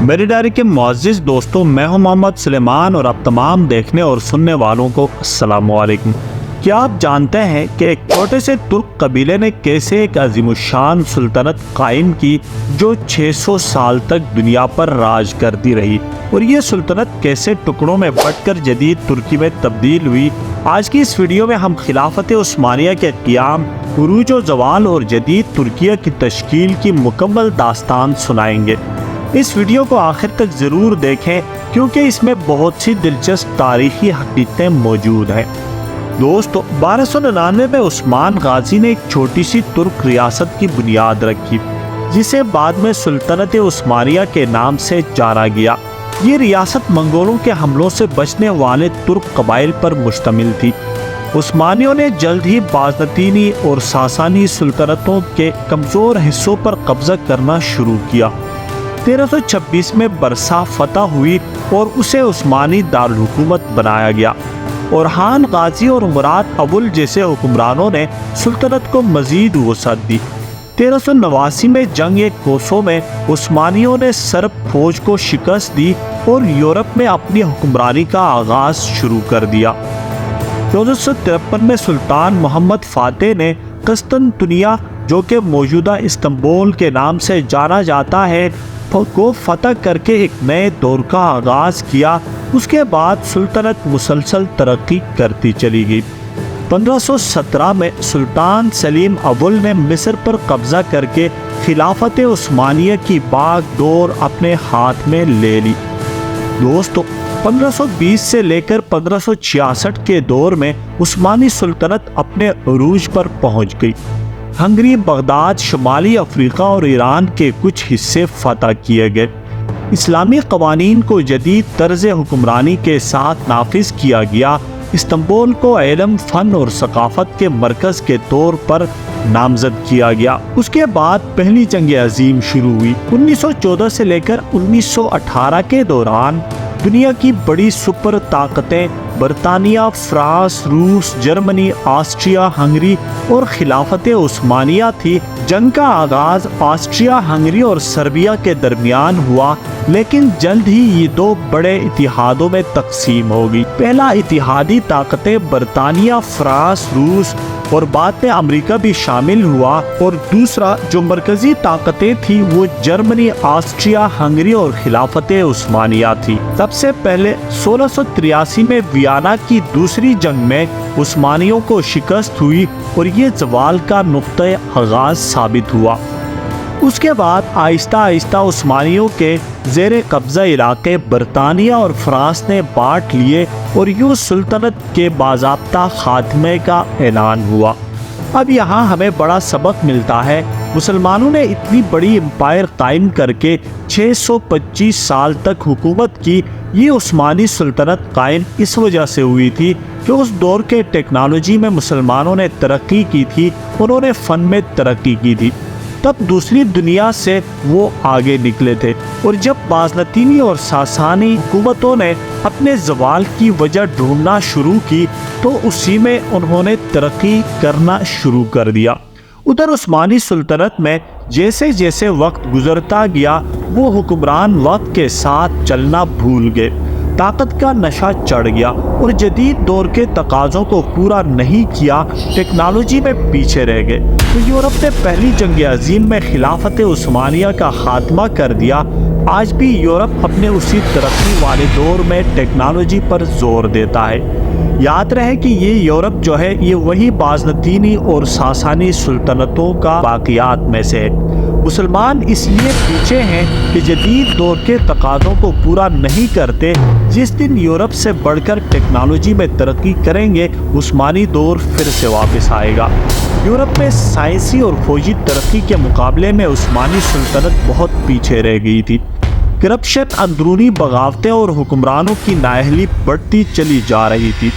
میری ڈائری کے معزز دوستوں، میں ہوں محمد سلیمان اور آپ تمام دیکھنے اور سننے والوں کو السلام علیکم۔ کیا آپ جانتے ہیں کہ ایک چھوٹے سے ترک قبیلے نے کیسے ایک عظیم الشان سلطنت قائم کی جو 600 سال تک دنیا پر راج کرتی رہی، اور یہ سلطنت کیسے ٹکڑوں میں بٹ کر جدید ترکی میں تبدیل ہوئی؟ آج کی اس ویڈیو میں ہم خلافت عثمانیہ کے قیام، عروج و زوال اور جدید ترکیہ کی تشکیل کی مکمل داستان سنائیں گے۔ اس ویڈیو کو آخر تک ضرور دیکھیں کیونکہ اس میں بہت سی دلچسپ تاریخی حقیقتیں موجود ہیں۔ دوستو، 1299 میں عثمان غازی نے ایک چھوٹی سی ترک ریاست کی بنیاد رکھی جسے بعد میں سلطنت عثمانیہ کے نام سے جانا گیا۔ یہ ریاست منگولوں کے حملوں سے بچنے والے ترک قبائل پر مشتمل تھی۔ عثمانیوں نے جلد ہی بازنطینی اور ساسانی سلطنتوں کے کمزور حصوں پر قبضہ کرنا شروع کیا۔ 1326 میں برسا فتح ہوئی اور اسے عثمانی دارالحکومت بنایا گیا۔ اورحان غازی اور مراد اول جیسے حکمرانوں نے سلطنت کو مزید وسعت دی۔ 1389 میں جنگ کوسو میں عثمانیوں نے سرب فوج کو شکست دی اور یورپ میں اپنی حکمرانی کا آغاز شروع کر دیا۔ 1453 میں سلطان محمد فاتح نے قسطنطنیہ، جو کہ موجودہ استنبول کے نام سے جانا جاتا ہے، کو فتح کر کے ایک نئے دور کا آغاز کیا۔ اس کے بعد سلطنت مسلسل ترقی کرتی چلی گئی۔ 1517 میں سلطان سلیم اول نے مصر پر قبضہ کر کے خلافت عثمانیہ کی باغ ڈور اپنے ہاتھ میں لے لی۔ دوستو، 1520 سے لے کر 1566 کے دور میں عثمانی سلطنت اپنے عروج پر پہنچ گئی۔ ہنگری، بغداد، شمالی افریقہ اور ایران کے کچھ حصے فتح کیے گئے۔ اسلامی قوانین کو جدید طرز حکمرانی کے ساتھ نافذ کیا گیا۔ استنبول کو علم، فن اور ثقافت کے مرکز کے طور پر نامزد کیا گیا۔ اس کے بعد پہلی جنگ عظیم شروع ہوئی۔ 1914 سے لے کر 1918 کے دوران دنیا کی بڑی سپر طاقتیں برطانیہ، فرانس، روس، جرمنی، آسٹریا ہنگری اور خلافت عثمانیہ تھی۔ جنگ کا آغاز آسٹریا ہنگری اور سربیا کے درمیان ہوا، لیکن جلد ہی یہ دو بڑے اتحادوں میں تقسیم ہو گئی۔ پہلا اتحادی طاقتیں برطانیہ، فرانس، روس اور بعد میں امریکہ بھی شامل ہوا، اور دوسرا جو مرکزی طاقتیں تھیں وہ جرمنی، آسٹریا ہنگری اور خلافت عثمانیہ تھی۔ سب سے پہلے 1683 میں ویانا کی دوسری جنگ میں عثمانیوں کو شکست ہوئی اور یہ زوال کا نقطۂ آغاز ثابت ہوا۔ اس کے بعد آہستہ آہستہ عثمانیوں کے زیر قبضہ علاقے برطانیہ اور فرانس نے بانٹ لیے اور یوں سلطنت کے باضابطہ خاتمے کا اعلان ہوا۔ اب یہاں ہمیں بڑا سبق ملتا ہے۔ مسلمانوں نے اتنی بڑی امپائر قائم کر کے 625 سال تک حکومت کی۔ یہ عثمانی سلطنت قائم اس وجہ سے ہوئی تھی کہ اس دور کے ٹیکنالوجی میں مسلمانوں نے ترقی کی تھی، انہوں نے فن میں ترقی کی تھی، تب دوسری دنیا سے وہ آگے نکلے تھے۔ اور جب بازنطینی اور ساسانی حکومتوں نے اپنے زوال کی وجہ ڈھونڈنا شروع کی تو اسی میں انہوں نے ترقی کرنا شروع کر دیا۔ ادھر عثمانی سلطنت میں جیسے جیسے وقت گزرتا گیا وہ حکمران وقت کے ساتھ چلنا بھول گئے، طاقت کا نشہ چڑھ گیا اور جدید دور کے تقاضوں کو پورا نہیں کیا، ٹیکنالوجی میں پیچھے رہ گئے۔ تو یورپ نے پہلی جنگ عظیم میں خلافت عثمانیہ کا خاتمہ کر دیا۔ آج بھی یورپ اپنے اسی ترقی والے دور میں ٹیکنالوجی پر زور دیتا ہے۔ یاد رہے کہ یہ یورپ جو ہے یہ وہی بازنطینی اور ساسانی سلطنتوں کا باقیات میں سے ہے۔ مسلمان اس لیے پیچھے ہیں کہ جدید دور کے تقاضوں کو پورا نہیں کرتے۔ جس دن یورپ سے بڑھ کر ٹیکنالوجی میں ترقی کریں گے، عثمانی دور پھر سے واپس آئے گا۔ یورپ میں سائنسی اور فوجی ترقی کے مقابلے میں عثمانی سلطنت بہت پیچھے رہ گئی تھی۔ کرپشن، اندرونی بغاوتیں اور حکمرانوں کی نااہلی بڑھتی چلی جا رہی تھی۔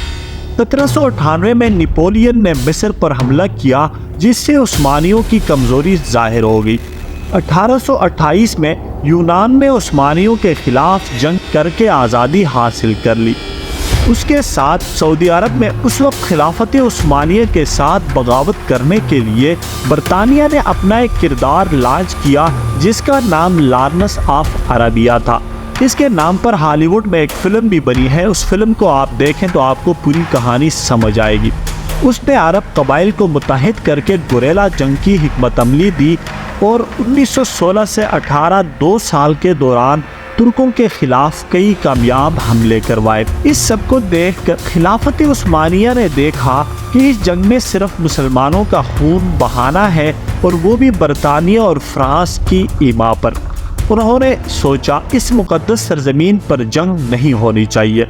1798 میں نیپولین نے مصر پر حملہ کیا جس سے عثمانیوں کی کمزوری ظاہر ہو گئی۔ 1828 میں یونان نے عثمانیوں کے خلاف جنگ کر کے آزادی حاصل کر لی۔ اس کے ساتھ سعودی عرب میں اس وقت خلافت عثمانیہ کے ساتھ بغاوت کرنے کے لیے برطانیہ نے اپنا ایک کردار لانچ کیا جس کا نام لارنس آف عربیہ تھا۔ اس کے نام پر ہالی ووڈ میں ایک فلم بھی بنی ہے، اس فلم کو آپ دیکھیں تو آپ کو پوری کہانی سمجھ آئے گی۔ اس نے عرب قبائل کو متحد کر کے گوریلا جنگ کی حکمت عملی دی اور 1916 سے 18 2 سال کے دوران ترکوں کے خلاف کئی کامیاب حملے کروائے۔ اس سب کو دیکھ کر خلافت عثمانیہ نے دیکھا کہ اس جنگ میں صرف مسلمانوں کا خون بہانا ہے اور وہ بھی برطانیہ اور فرانس کی ایما پر۔ انہوں نے سوچا اس مقدس سرزمین پر جنگ نہیں ہونی چاہیے،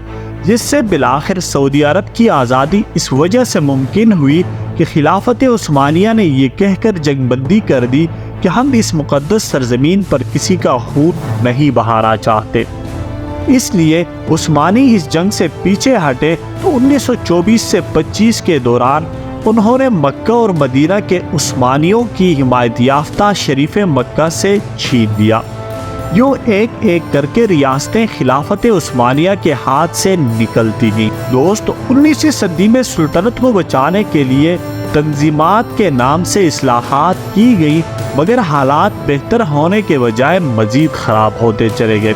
جس سے بالآخر سعودی عرب کی آزادی اس وجہ سے ممکن ہوئی کہ خلافت عثمانیہ نے یہ کہہ کر جنگ بندی کر دی کہ ہم اس مقدس سرزمین پر کسی کا خون نہیں بہانا چاہتے۔ اس لیے عثمانی اس جنگ سے پیچھے ہٹے تو 1924 سے 25 کے دوران انہوں نے مکہ اور مدینہ کے عثمانیوں کی حمایت یافتہ شریف مکہ سے چھین لیا۔ یوں ایک ایک کر کے ریاستیں خلافت عثمانیہ کے ہاتھ سے نکلتی گئیں۔ دوست، 19ویں صدی میں سلطنت کو بچانے کے لیے تنظیمات کے نام سے اصلاحات کی گئی، مگر حالات بہتر ہونے کے بجائے مزید خراب ہوتے چلے گئے۔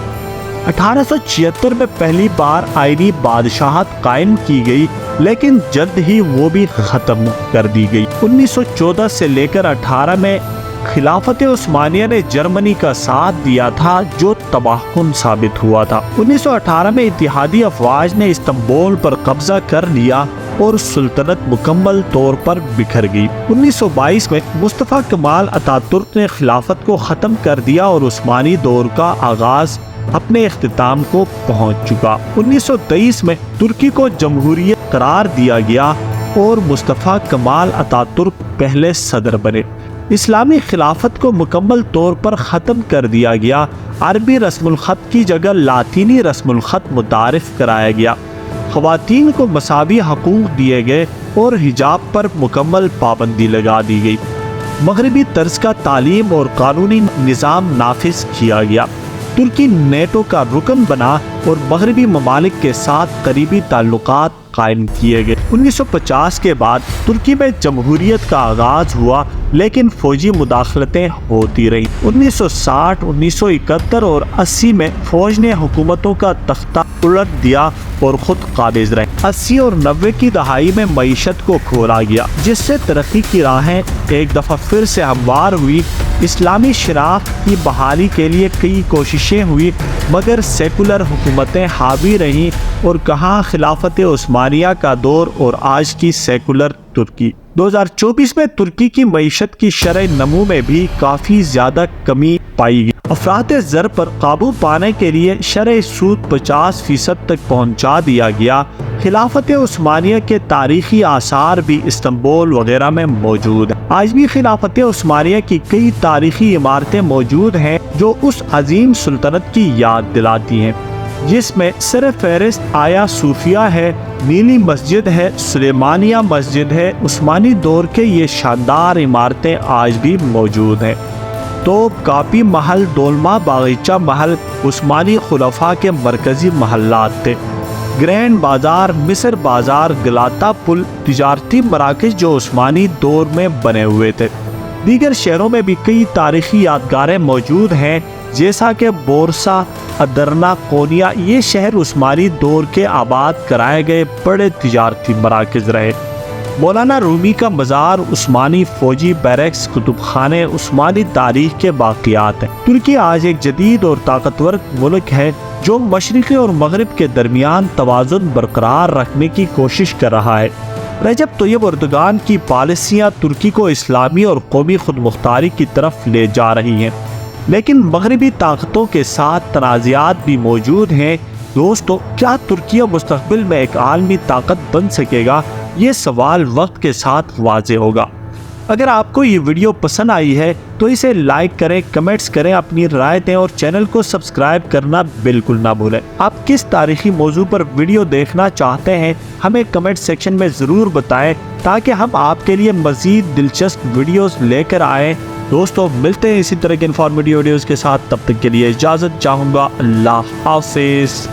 1876 میں پہلی بار آئینی بادشاہت قائم کی گئی، لیکن جلد ہی وہ بھی ختم کر دی گئی۔ 1914 سے لے کر 18 میں خلافت عثمانیہ نے جرمنی کا ساتھ دیا تھا جو تباہ کن ثابت ہوا تھا۔ 1918 میں اتحادی افواج نے استنبول پر قبضہ کر لیا اور سلطنت مکمل طور پر بکھر گئی۔ 1922 میں مصطفیٰ کمال اتاتürk ترک نے خلافت کو ختم کر دیا اور عثمانی دور کا آغاز اپنے اختتام کو پہنچ چکا۔ 1923 میں ترکی کو جمہوریت قرار دیا گیا اور مصطفیٰ کمال اتاتürk پہلے صدر بنے۔ اسلامی خلافت کو مکمل طور پر ختم کر دیا گیا۔ عربی رسم الخط کی جگہ لاطینی رسم الخط متعارف کرایا گیا۔ خواتین کو مساوی حقوق دیے گئے اور حجاب پر مکمل پابندی لگا دی گئی۔ مغربی طرز کا تعلیم اور قانونی نظام نافذ کیا گیا۔ ترکی نیٹو کا رکن بنا اور مغربی ممالک کے ساتھ قریبی تعلقات قائم کیے گئے۔ 1950 کے بعد ترکی میں جمہوریت کا آغاز ہوا، لیکن فوجی مداخلتیں ہوتی رہیں۔ 1960، 1971 اور 80 میں فوج نے حکومتوں کا تختہ الٹ دیا اور خود قابض رہے۔ 80 اور 90 کی دہائی میں معیشت کو کھولا گیا، جس سے ترقی کی راہیں ایک دفعہ پھر سے ہموار ہوئی۔ اسلامی شناخت کی بحالی کے لیے کئی کوششیں ہوئی، مگر سیکولر حکومتیں حاوی رہیں اور کہاں خلافت عثمانیہ کا دور اور آج کی سیکولر ترکی۔ 2024 میں ترکی کی معیشت کی شرح نمو میں بھی کافی زیادہ کمی پائی گئی۔ افراط زر پر قابو پانے کے لیے شرح سود 50% تک پہنچا دیا گیا۔ خلافت عثمانیہ کے تاریخی آثار بھی استنبول وغیرہ میں موجود ہیں۔ آج بھی خلافت عثمانیہ کی کئی تاریخی عمارتیں موجود ہیں جو اس عظیم سلطنت کی یاد دلاتی ہیں، جس میں سر فہرست آیا صوفیہ ہے، نیلی مسجد ہے، سلیمانیہ مسجد ہے۔ عثمانی دور کے یہ شاندار عمارتیں آج بھی موجود ہیں۔ توپ کاپی محل، دولما باغیچہ محل عثمانی خلفاء کے مرکزی محلات تھے۔ گرینڈ بازار، مصر بازار، گلاتا پل تجارتی مراکز جو عثمانی دور میں بنے ہوئے تھے۔ دیگر شہروں میں بھی کئی تاریخی یادگاریں موجود ہیں، جیسا کہ بورسا، ادرنا، کونیا۔ یہ شہر عثمانی دور کے آباد کرائے گئے بڑے تجارتی مراکز رہے۔ مولانا رومی کا مزار، عثمانی فوجی بیرکس، کتب خانے عثمانی تاریخ کے باقیات ہیں۔ ترکی آج ایک جدید اور طاقتور ملک ہے جو مشرق اور مغرب کے درمیان توازن برقرار رکھنے کی کوشش کر رہا ہے۔ رجب طیب اردگان کی پالیسیاں ترکی کو اسلامی اور قومی خود مختاری کی طرف لے جا رہی ہیں، لیکن مغربی طاقتوں کے ساتھ تنازعات بھی موجود ہیں۔ دوستو، کیا ترکیہ مستقبل میں ایک عالمی طاقت بن سکے گا؟ یہ سوال وقت کے ساتھ واضح ہوگا۔ اگر آپ کو یہ ویڈیو پسند آئی ہے تو اسے لائک کریں، کمنٹس کریں، اپنی رائے دیں اور چینل کو سبسکرائب کرنا بالکل نہ بھولیں۔ آپ کس تاریخی موضوع پر ویڈیو دیکھنا چاہتے ہیں ہمیں کمنٹ سیکشن میں ضرور بتائیں تاکہ ہم آپ کے لیے مزید دلچسپ ویڈیوز لے کر آئیں۔ دوستو، ملتے ہیں اسی طرح کے انفارمیٹیو ویڈیوز کے ساتھ، تب تک کے لیے اجازت چاہوں گا۔ اللہ حافظ۔